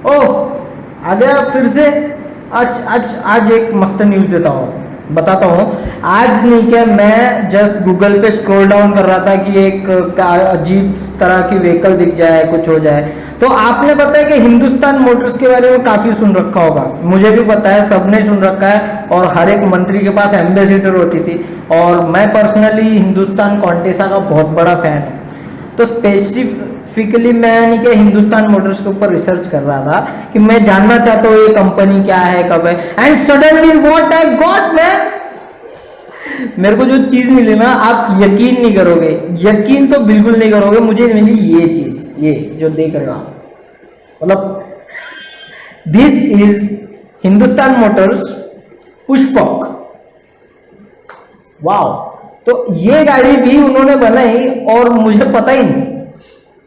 ओह, आ गया फिर से। आज आज आज एक मस्त न्यूज़ देता हूँ, बताता हूँ। आज नहीं क्या, मैं जस्ट गूगल पे स्क्रॉल डाउन कर रहा था कि एक अजीब तरह की व्हीकल दिख जाए, कुछ हो जाए। तो आपने पता है कि हिंदुस्तान मोटर्स के बारे में काफ़ी सुन रखा होगा, मुझे भी पता है, सबने सुन रखा है, और हर एक मंत्री के पास एम्बेसडर होती थी। और मैं पर्सनली हिंदुस्तान कॉन्टेसा का बहुत बड़ा फैन हूँ। तो स्पेसिफिकली मैं यानी कि हिंदुस्तान मोटर्स के ऊपर रिसर्च कर रहा था कि मैं जानना चाहता हूँ ये कंपनी क्या है, कब है। And suddenly what I got man, मेरे को जो चीज मिली ना, आप यकीन नहीं करोगे, यकीन तो बिल्कुल नहीं करोगे, मुझे मिली ये चीज, ये जो देख रहे हो आप। मतलब this is Hindustan Motors Pushpak. Wow. तो ये गाड़ी भी उन्होंने बनाई और मुझे पता ही नहीं,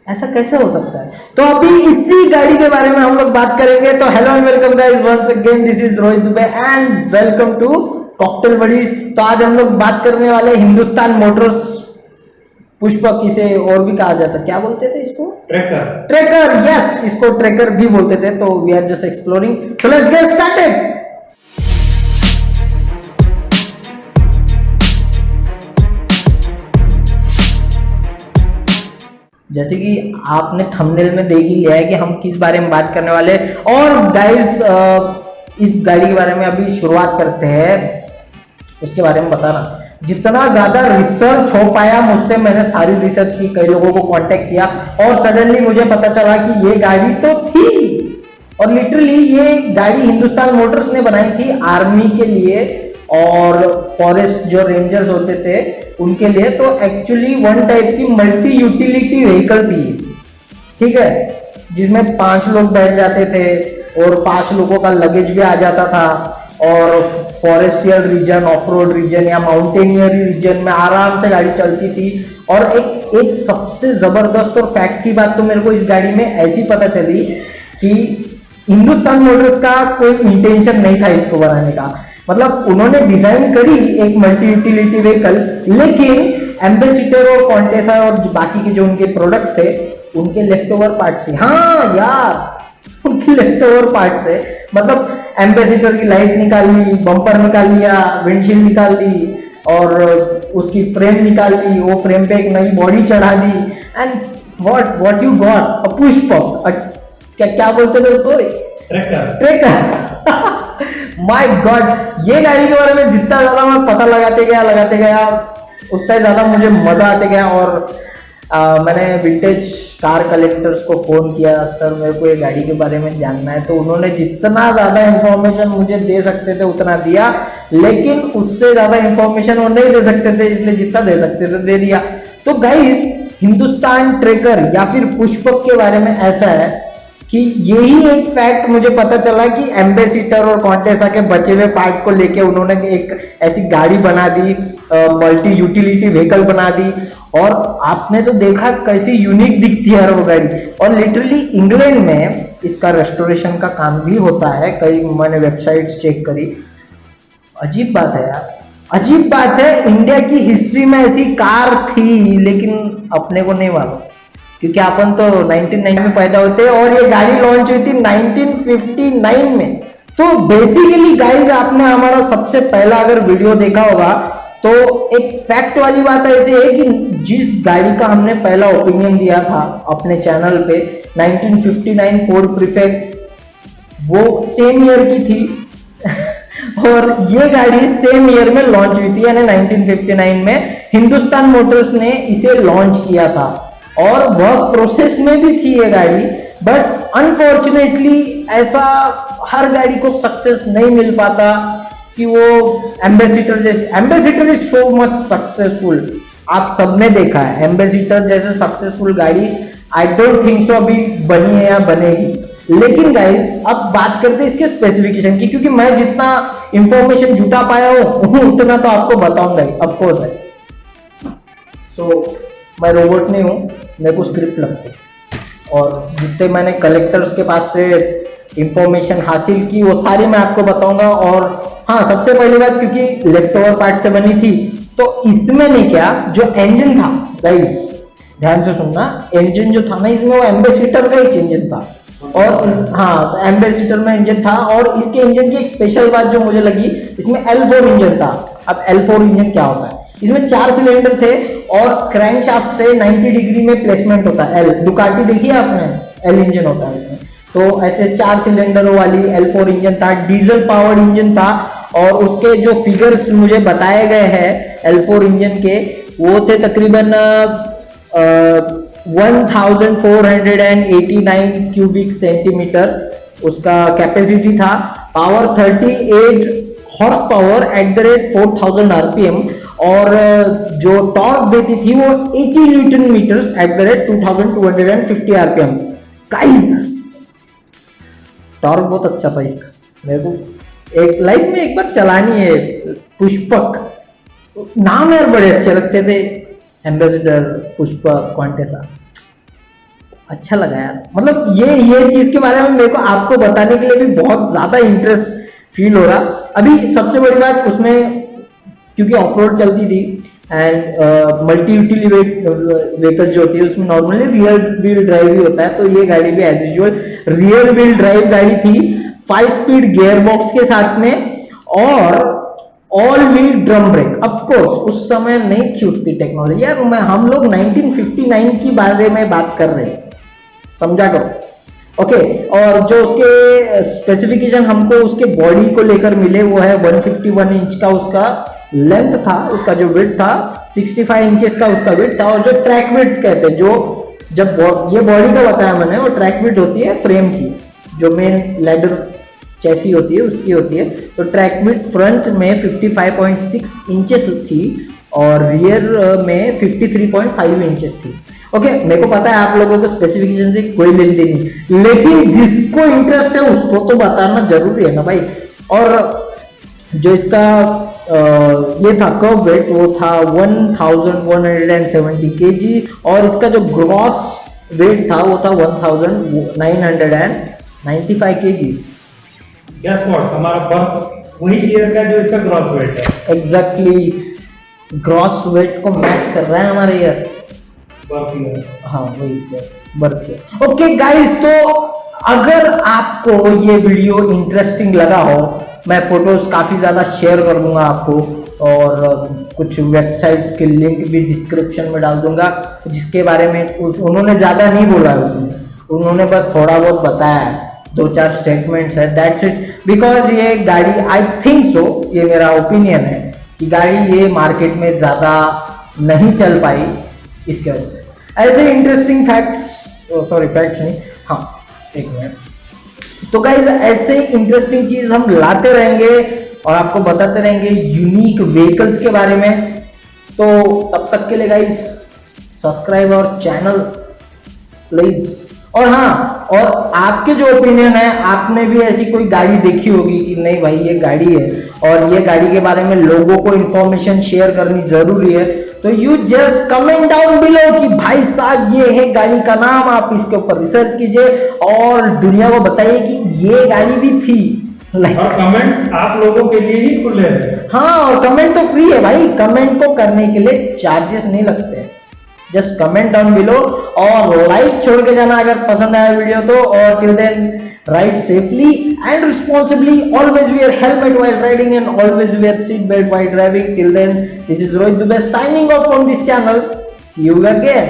ऐसा कैसे हो सकता है। तो अभी इसी गाड़ी के बारे में हम लोग बात करेंगे। तो hello and welcome guys, once again this is Rohit Dubey and welcome to cocktail buddies. तो आज हम लोग बात करने वाले हिंदुस्तान मोटर्स पुष्पक, इसे और भी कहा जाता है, क्या बोलते थे इसको? ट्रैकर। ट्रैकर, यस, इसको ट्रैकर भी बोलते थे। तो we are just exploring, so let's get started. जैसे कि आपने थंबनेल में देख ही लिया है कि हम किस बारे में बात करने वाले हैं। और गाइस, इस गाड़ी के बारे में अभी शुरुआत करते हैं, उसके बारे में बताना। जितना ज्यादा रिसर्च हो पाया मुझसे, मैंने सारी रिसर्च की, कई लोगों को कांटेक्ट किया, और सडनली मुझे पता चला कि ये गाड़ी तो थी। और लिटरली ये गाड़ी हिंदुस्तान मोटर्स ने बनाई थी आर्मी के लिए और फॉरेस्ट जो रेंजर्स होते थे उनके लिए। तो एक्चुअली वन टाइप की मल्टी यूटिलिटी व्हीकल थी, ठीक है, जिसमें 5 लोग बैठ जाते थे और 5 लोगों का लगेज भी आ जाता था। और फॉरेस्टियल रीजन, ऑफ रोड रीजन या माउंटेनियरी रीजन में आराम से गाड़ी चलती थी। और एक सबसे जबरदस्त और फैक्ट की बात तो मेरे को इस गाड़ी में ऐसी पता चली कि हिंदुस्तान मोटर्स का कोई इंटेंशन नहीं था इसको बनाने का। मतलब उन्होंने डिजाइन करी एक मल्टी यूटिलिटी व्हीकल, लेकिन एम्बेसिडर और कॉन्टेसा और बाकी के जो उनके प्रोडक्ट्स थे उनके लेफ्ट ओवर पार्ट से, हाँ यार, उनकी लेफ्ट ओवर पार्ट से, मतलब एम्बेसिडर की लाइट निकाल ली, बम्पर निकाल लिया, विंडशील्ड निकाल ली, और उसकी फ्रेम निकाल ली, वो फ्रेम पे एक नई बॉडी चढ़ा दी। एंड व्हाट यू गॉट, अ पुष्पक, क्या बोलते थे उसको? ट्रैकर। ट्रैकर। माय गॉड, ये गाड़ी के बारे में जितना ज्यादा मैं पता लगाते गया उतना ही ज्यादा मुझे मजा आते गया। और मैंने विंटेज कार कलेक्टर्स को फोन किया, सर मेरे को ये गाड़ी के बारे में जानना है। तो उन्होंने जितना ज्यादा इंफॉर्मेशन मुझे दे सकते थे उतना दिया, लेकिन उससे ज्यादा इंफॉर्मेशन वो नहीं दे सकते थे, इसलिए जितना दे सकते थे दे दिया। तो गाइस, हिंदुस्तान ट्रैकर या फिर पुष्पक के बारे में ऐसा है कि यही एक फैक्ट मुझे पता चला कि एम्बेसिडर और कॉन्टेसा के बचे हुए पार्ट को लेके उन्होंने एक ऐसी गाड़ी बना दी, मल्टी यूटिलिटी व्हीकल बना दी। और आपने तो देखा कैसी यूनिक दिखती है वो गाड़ी। और लिटरली इंग्लैंड में इसका रेस्टोरेशन का काम भी होता है, कई मैंने वेबसाइट्स चेक करी। अजीब बात है यार, अजीब बात है, इंडिया की हिस्ट्री में ऐसी कार थी लेकिन अपने को नहीं मालूम, क्योंकि अपन तो 1990 में पैदा होते हैं और ये गाड़ी लॉन्च हुई थी 1959 में। तो बेसिकली गाइस, आपने हमारा सबसे पहला अगर वीडियो देखा होगा तो एक फैक्ट वाली बात ऐसे है कि जिस गाड़ी का हमने पहला ओपिनियन दिया था अपने चैनल पे, 1959 फोर्ड प्रीफेक्ट, वो सेम ईयर की थी। और ये गाड़ी सेम ईयर में लॉन्च हुई थी, यानी 1959 में हिंदुस्तान मोटर्स ने इसे लॉन्च किया था। और वर्क प्रोसेस में भी थी ये गाड़ी, बट अनफॉर्चुनेटली ऐसा हर गाड़ी को सक्सेस नहीं मिल पाता कि वो एम्बेसिडर जैसे, ambassador is so much successful, आप सबने देखा है एम्बेसिडर जैसे सक्सेसफुल गाड़ी आई डोंट थिंक सो अभी बनी है या बनेगी। लेकिन गाइस, अब बात करते हैं इसके स्पेसिफिकेशन की, क्योंकि मैं जितना इंफॉर्मेशन जुटा पाया हूं उतना तो आपको बताऊंगा ही, ऑफ कोर्स है। सो मैं रोबोट नहीं हूँ, मेरे को स्क्रिप्ट लगती है, और जितने मैंने कलेक्टर्स के पास से इंफॉर्मेशन हासिल की वो सारी मैं आपको बताऊंगा। और हाँ, सबसे पहली बात, क्योंकि लेफ्ट ओवर पार्ट से बनी थी, तो इसमें नहीं, क्या जो इंजन था गाइस, ध्यान से सुनना, इंजन जो था ना इसमें, वो एम्बेसिडर का ही इंजन था। और हाँ, तो एम्बेसडर में इंजन था। और इसके इंजन की एक स्पेशल बात जो मुझे लगी, इसमें L4 इंजन था। अब L4 इंजन क्या होता है, इसमें 4 सिलेंडर थे और क्रैंकशाफ्ट से 90 डिग्री में प्लेसमेंट होता है। एल डुकाटी देखी है आपने, एल इंजन होता है इसमें। तो ऐसे 4 सिलेंडरों वाली L4 इंजन था, डीजल पावर्ड इंजन था। और उसके जो फिगर्स मुझे बताए गए हैं L4 इंजन के, वो थे तकरीबन 1489 क्यूबिक सेंटीमीटर उसका कैपेसिटी था। Power 38 horse power at the rate 4000 RPM. और जो टॉर्क देती थी वो 80 newton metres at the rate 2250 RPM. Guys, torque बहुत अच्छा था इसका। मेरे को एक लाइफ में एक बार चलानी है। पुष्पक नाम यार बड़े अच्छे लगते थे, एम्बेसडर, पुष्पक, क्वांटेसा, अच्छा लगा यार। मतलब ये चीज के बारे में मेरे को आपको बताने के लिए भी बहुत ज्यादा इंटरेस्ट फील हो रहा। अभी सबसे बड़ी बात उसमें, क्योंकि ऑफ रोड चलती थी एंड मल्टी यूटिलिटी व्हीकल जो होती है उसमें नॉर्मली रियर व्हील ड्राइव भी होता है, तो ये गाड़ी भी as usual rear wheel drive गाड़ी थी, 5 स्पीड गियर बॉक्स के साथ में और all wheel drum brake. Of course उस समय नहीं थी उतनी टेक्नोलॉजी यार, हम लोग 1959 की बारे में बात कर रहे हैं, समझा करो। ओके, और जो उसके स्पेसिफिकेशन हमको उसके बॉडी को लेकर मिले वो है 151 इंच का उसका लेंथ था, उसका जो विड्थ था 65 इंचेस का उसका विड्थ था। और जो ट्रैक विड्थ कहते हैं, जो जब ये बॉडी का बताया मैंने, वो ट्रैक विड्थ होती है फ्रेम की, जो मेन लेदर चैसी होती है उसकी होती है। तो ट्रैक विड्थ फ्रंट में 55.6 इंचेस थी और रियर में 53.5 इंचेस थी। ओके, मेरे को पता है आप लोगों को स्पेसिफिकेशन से कोई लेन देन नहीं, लेकिन जिसको इंटरेस्ट है उसको तो बताना जरूरी है ना भाई। और जो इसका ये था कर्व वेट, वो था 1170 kg और इसका जो ग्रॉस वेट था वो था 1995 kg। क्या स्पॉट हमारा बर्थ वही ईयर का जो इसका ग्रॉस वेट है, एग्जैक्टली ग्रॉस वेट को मैच कर रहा है हमारे ईयर, बर्थ ईयर। हाँ वही बर्थ ईयर। ओके गाइस, तो अगर आपको ये वीडियो इंटरेस्टिंग लगा हो, मैं फोटोज काफी ज्यादा शेयर कर दूंगा आपको और कुछ वेबसाइट्स के लिंक भी डिस्क्रिप्शन में डाल दूंगा, जिसके बारे में उन्होंने ज्यादा नहीं बोला है उसमें, उन्होंने बस थोड़ा बहुत बताया है, 2-4 स्टेटमेंट्स है, दैट्स इट। बिकॉज ये गाड़ी आई थिंक सो, ये मेरा ओपिनियन है कि गाड़ी ये मार्केट में ज्यादा नहीं चल पाई इसके वजह से। ऐसे इंटरेस्टिंग फैक्ट्स, सॉरी फैक्ट्स नहीं, हाँ एक मिनट, तो गाइज ऐसे इंटरेस्टिंग चीज हम लाते रहेंगे और आपको बताते रहेंगे यूनिक व्हीकल्स के बारे में। तो तब तक के लिए गाइज सब्सक्राइब और चैनल प्लीज। और हाँ, और आपके जो ओपिनियन है, आपने भी ऐसी कोई गाड़ी देखी होगी कि नहीं भाई ये गाड़ी है और ये गाड़ी के बारे में लोगों को इंफॉर्मेशन शेयर करनी जरूरी है, तो you just comment down below कि भाई साहब ये है गाड़ी का नाम, आप इसके ऊपर रिसर्च कीजिए और दुनिया को बताइए कि ये गाड़ी भी थी। और कमेंट्स आप लोगों के लिए ही खुले हैं। हाँ, और कमेंट तो फ्री है भाई, कमेंट को करने के लिए चार्जेस नहीं लगते हैं। जस्ट कमेंट डाउन बिलो और लाइक छोड़ के जाना अगर पसंद आया वीडियो तो। और till then ride safely and responsibly, always wear helmet while riding and always wear seat belt while driving. Till then, this is Rohit Dubey signing off from this channel. See you again.